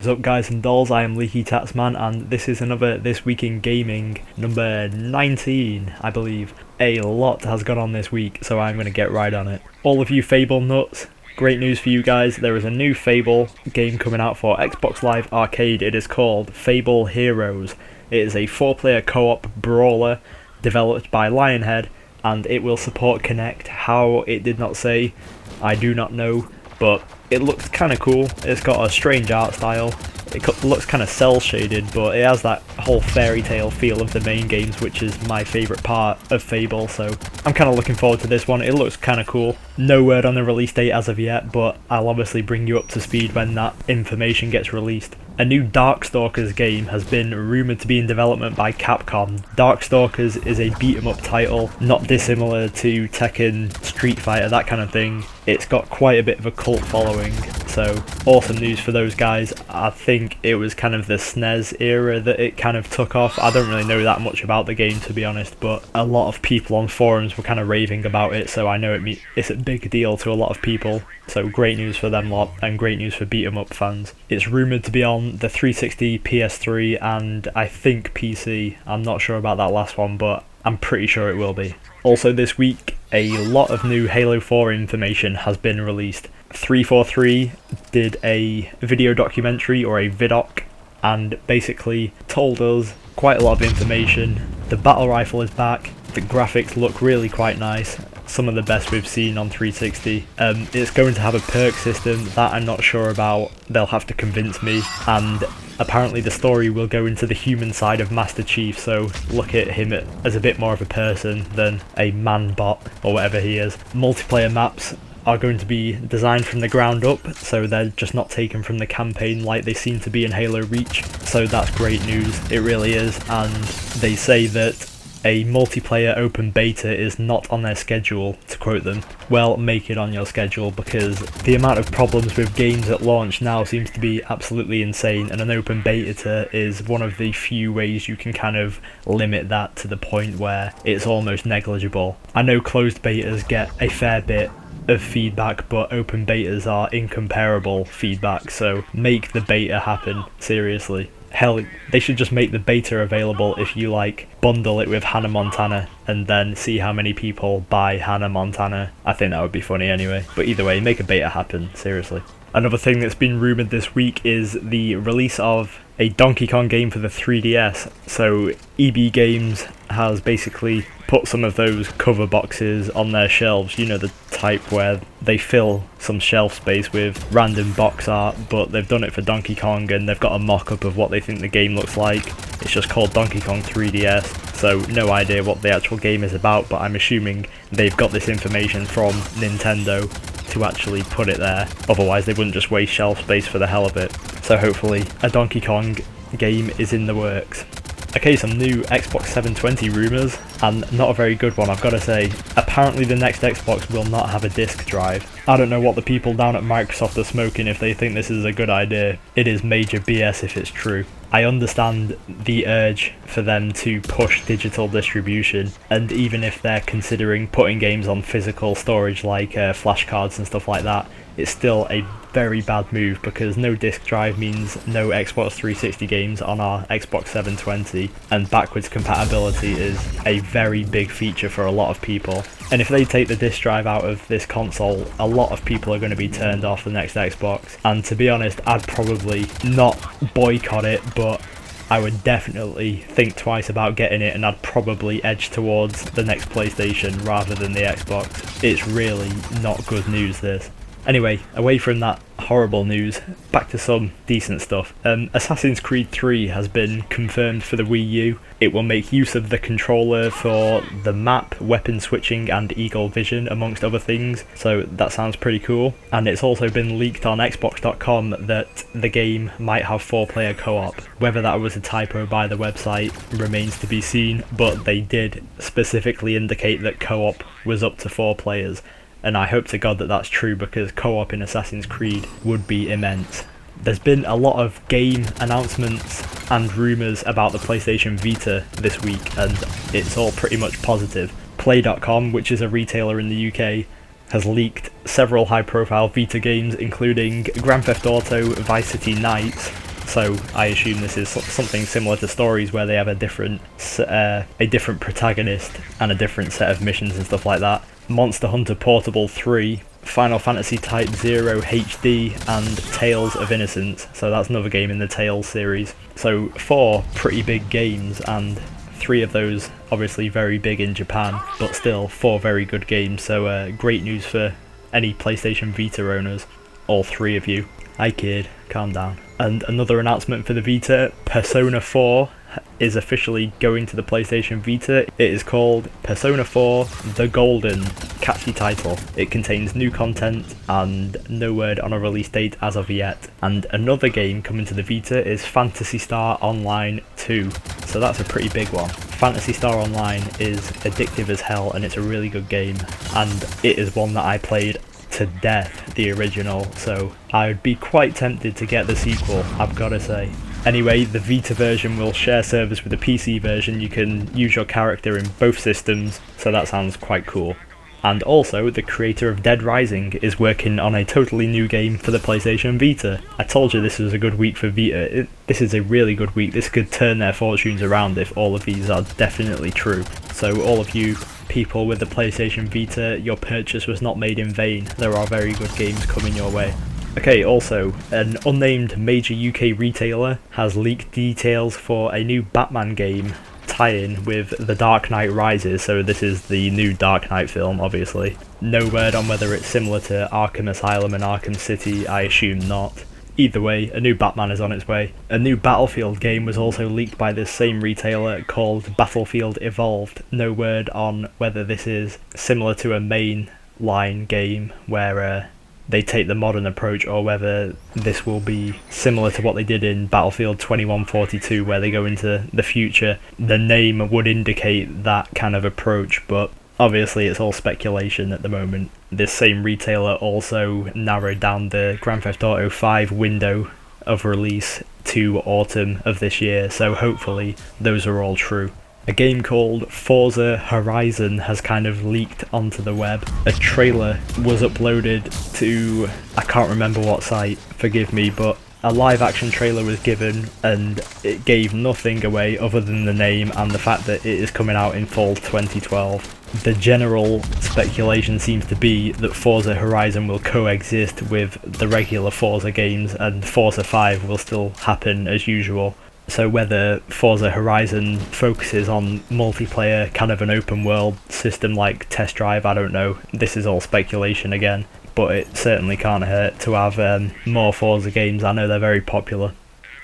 What's up guys and dolls, I am LeakyTapsMan and this is another This Week in Gaming, number 19 I believe. A lot has gone on this week, so I'm going to get right on it. All of you Fable nuts, great news for you guys, there is a new Fable game coming out for Xbox Live Arcade. It is called Fable Heroes. It is a 4-player co-op brawler developed by Lionhead and it will support Kinect. How it did not say, I do not know, but it looks kind of cool. It's got a strange art style. It looks kind of cel shaded, but it has that whole fairy tale feel of the main games, which is my favourite part of Fable, so I'm kind of looking forward to this one. It looks kind of cool. No word on the release date as of yet, but I'll obviously bring you up to speed when that information gets released. A new Darkstalkers game has been rumoured to be in development by Capcom. Darkstalkers is a beat-em-up title, not dissimilar to Tekken, Street Fighter, that kind of thing. It's got quite a bit of a cult following, so awesome news for those guys. I think it was kind of the SNES era that it kind of took off. I don't really know that much about the game, to be honest, but a lot of people on forums were kind of raving about it, so I know it's a big deal to a lot of people. So great news for them lot, and great news for beat-em-up fans. It's rumoured to be on the 360, PS3, and I think PC. I'm not sure about that last one, but I'm pretty sure it will be. Also this week, a lot of new Halo 4 information has been released. 343 did a video documentary, or a vidoc, and basically told us quite a lot of information. The battle rifle is back, the graphics look really quite nice, some of the best we've seen on 360. It's going to have a perk system that I'm not sure about, they'll have to convince me, and apparently the story will go into the human side of Master Chief, so look at him as a bit more of a person than a man-bot, or whatever he is. Multiplayer maps are going to be designed from the ground up, so they're just not taken from the campaign like they seem to be in Halo Reach, so that's great news, it really is. And they say that a multiplayer open beta is not on their schedule, to quote them. Well, make it on your schedule, because the amount of problems with games at launch now seems to be absolutely insane, and an open beta is one of the few ways you can kind of limit that to the point where it's almost negligible. I know closed betas get a fair bit of feedback, but open betas are incomparable feedback, so make the beta happen, seriously. Hell, they should just make the beta available if you bundle it with Hannah Montana and then see how many people buy Hannah Montana. I think that would be funny anyway, but either way, make a beta happen, seriously. Another thing that's been rumoured this week is the release of a Donkey Kong game for the 3DS. So EB Games has basically put some of those cover boxes on their shelves, you know, the type where they fill some shelf space with random box art, but they've done it for Donkey Kong and they've got a mock-up of what they think the game looks like. It's just called Donkey Kong 3DS, so no idea what the actual game is about, but I'm assuming they've got this information from Nintendo to actually put it there, otherwise they wouldn't just waste shelf space for the hell of it. So hopefully a Donkey Kong game is in the works. Okay, some new Xbox 720 rumours, and not a very good one, I've got to say. Apparently the next Xbox will not have a disk drive. I don't know what the people down at Microsoft are smoking if they think this is a good idea. It is major BS if it's true. I understand the urge for them to push digital distribution, and even if they're considering putting games on physical storage like flashcards and stuff like that, it's still a very bad move, because no disk drive means no Xbox 360 games on our Xbox 720, and backwards compatibility is a very big feature for a lot of people. And if they take the disk drive out of this console, a lot of people are going to be turned off the next Xbox, and to be honest, I'd probably not boycott it, but I would definitely think twice about getting it, and I'd probably edge towards the next PlayStation rather than the Xbox. It's really not good news, this. Anyway, away from that horrible news, back to some decent stuff. Assassin's Creed 3 has been confirmed for the Wii U. It will make use of the controller for the map, weapon switching and eagle vision, amongst other things, so that sounds pretty cool. And it's also been leaked on Xbox.com that the game might have 4-player co-op. Whether that was a typo by the website remains to be seen, but they did specifically indicate that co-op was up to 4 players. And I hope to God that that's true, because co-op in Assassin's Creed would be immense. There's been a lot of game announcements and rumours about the PlayStation Vita this week, and it's all pretty much positive. Play.com, which is a retailer in the UK, has leaked several high-profile Vita games, including Grand Theft Auto Vice City Nights, so I assume this is something similar to Stories, where they have a different protagonist and a different set of missions and stuff like that. Monster Hunter Portable 3, Final Fantasy Type 0 HD, and Tales of Innocence, so that's another game in the Tales series. So 4 pretty big games, and 3 of those obviously very big in Japan, but still 4 very good games, so great news for any PlayStation Vita owners, all 3 of you. Hi kid, calm down. And another announcement for the Vita, Persona 4 is officially going to the PlayStation Vita. It is called Persona 4 The Golden. Catchy title. It contains new content and no word on a release date as of yet. And another game coming to the Vita is Phantasy Star Online 2. So that's a pretty big one. Phantasy Star Online is addictive as hell, and it's a really good game, and it is one that I played to death, the original, so I would be quite tempted to get the sequel, I've got to say. Anyway, the Vita version will share servers with the PC version. You can use your character in both systems, so that sounds quite cool. And also, the creator of Dead Rising is working on a totally new game for the PlayStation Vita. I told you this was a good week for Vita. This is a really good week. This could turn their fortunes around if all of these are definitely true. So all of you people with the PlayStation Vita, your purchase was not made in vain. There are very good games coming your way. Okay, also, an unnamed major UK retailer has leaked details for a new Batman game tie-in with The Dark Knight Rises, so this is the new Dark Knight film, obviously. No word on whether it's similar to Arkham Asylum and Arkham City, I assume not. Either way, a new Batman is on its way. A new Battlefield game was also leaked by this same retailer called Battlefield Evolved. No word on whether this is similar to a mainline game where they take the modern approach, or whether this will be similar to what they did in Battlefield 2142, where they go into the future. The name would indicate that kind of approach, but obviously it's all speculation at the moment. This same retailer also narrowed down the Grand Theft Auto 5 window of release to autumn of this year, so hopefully those are all true. A game called Forza Horizon has kind of leaked onto the web. A trailer was uploaded to, I can't remember what site, forgive me, but a live action trailer was given and it gave nothing away other than the name and the fact that it is coming out in fall 2012. The general speculation seems to be that Forza Horizon will coexist with the regular Forza games and Forza 5 will still happen as usual. So whether Forza Horizon focuses on multiplayer, kind of an open world system like Test Drive, I don't know. This is all speculation again, but it certainly can't hurt to have more Forza games. I know they're very popular.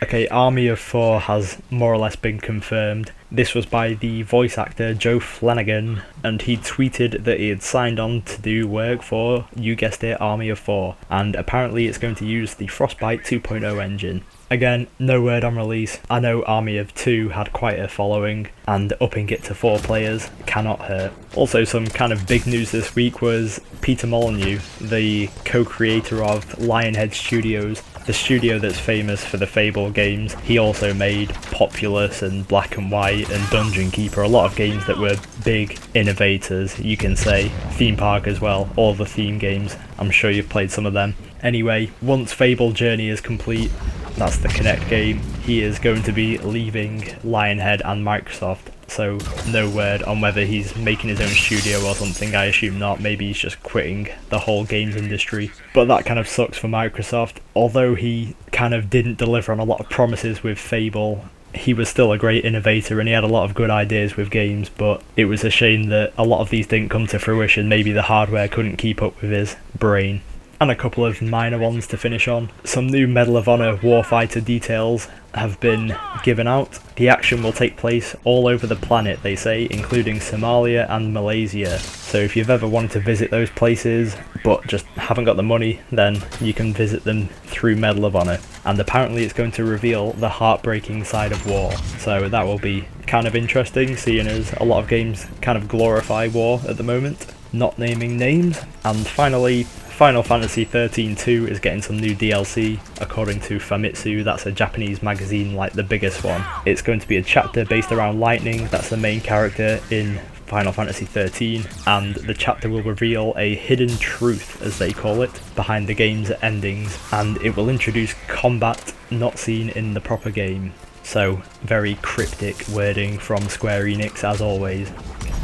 Okay, Army of 4 has more or less been confirmed. This was by the voice actor Joe Flanagan, and he tweeted that he had signed on to do work for, you guessed it, Army of 4, and apparently it's going to use the Frostbite 2.0 engine. Again, no word on release. I know Army of 2 had quite a following, and upping it to 4 players cannot hurt. Also, some kind of big news this week was Peter Molyneux, the co-creator of Lionhead Studios, the studio that's famous for the Fable games. He also made Populous and Black and White and Dungeon Keeper, a lot of games that were big innovators, you can say. Theme Park as well, all the theme games. I'm sure you've played some of them. Anyway, once Fable Journey is complete, that's the Kinect game, he is going to be leaving Lionhead and Microsoft, so no word on whether he's making his own studio or something. I assume not, maybe he's just quitting the whole games industry. But that kind of sucks for Microsoft. Although he kind of didn't deliver on a lot of promises with Fable, he was still a great innovator and he had a lot of good ideas with games, but it was a shame that a lot of these didn't come to fruition. Maybe the hardware couldn't keep up with his brain. And a couple of minor ones to finish on. Some new Medal of Honor warfighter details have been given out. The action will take place all over the planet, they say, including Somalia and Malaysia. So if you've ever wanted to visit those places but just haven't got the money, then you can visit them through Medal of Honor. And apparently it's going to reveal the heartbreaking side of war. So that will be kind of interesting, seeing as a lot of games kind of glorify war at the moment. Not naming names. And finally, Final Fantasy 13-2 is getting some new DLC, according to Famitsu. That's a Japanese magazine, like the biggest one. It's going to be a chapter based around Lightning, that's the main character in Final Fantasy 13, and the chapter will reveal a hidden truth, as they call it, behind the game's endings, and it will introduce combat not seen in the proper game. So, very cryptic wording from Square Enix as always.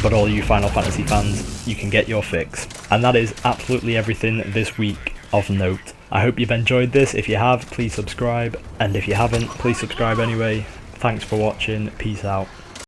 But all you Final Fantasy fans, you can get your fix. And that is absolutely everything this week of note. I hope you've enjoyed this. If you have, please subscribe, and if you haven't, please subscribe anyway. Thanks for watching, peace out.